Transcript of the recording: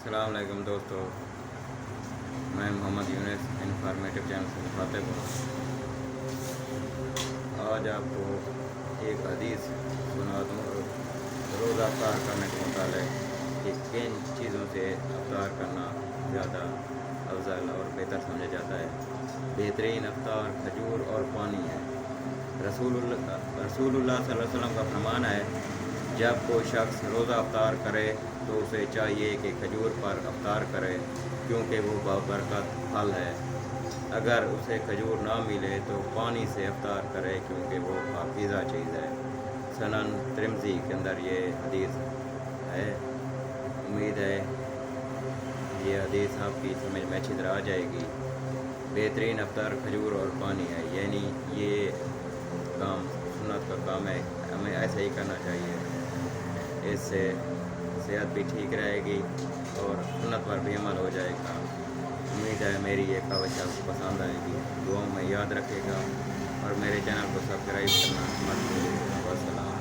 السلام علیکم دوستو، میں محمد یونس انفارمیٹو چینل سے مخاطب ہوں۔ آج آپ کو ایک حدیث سنا دوں روزہ افطار کرنے کے متعلق کہ کن چیزوں سے افطار کرنا زیادہ افضل اور بہتر سمجھا جاتا ہے۔ بہترین افطار کھجور اور پانی ہے۔ رسول اللہ صلی اللہ علیہ وسلم کا فرمان ہے، جب کوئی شخص روزہ افطار کرے تو اسے چاہیے کہ کھجور پر افطار کرے، کیونکہ وہ بابرکت پھل ہے۔ اگر اسے کھجور نہ ملے تو پانی سے افطار کرے، کیونکہ وہ پاکیزہ چیز ہے۔ سنن ترمذی کے اندر یہ حدیث ہے۔ امید ہے یہ حدیث آپ کی سمجھ میں اچھی طرح آ جائے گی۔ بہترین افطار کھجور اور پانی ہے، یعنی یہ کام سنت کا کام ہے، ہمیں ایسے ہی کرنا چاہیے۔ اس سے صحت بھی ٹھیک رہے گی اور سنت پر بھی عمل ہو جائے گا۔ امید ہے میری یہ کاوش آپ کو پسند آئے گی۔ دعاؤں میں یاد رکھے گا اور میرے چینل کو سبسکرائب کرنا مت بھولیے گا۔ والسلام۔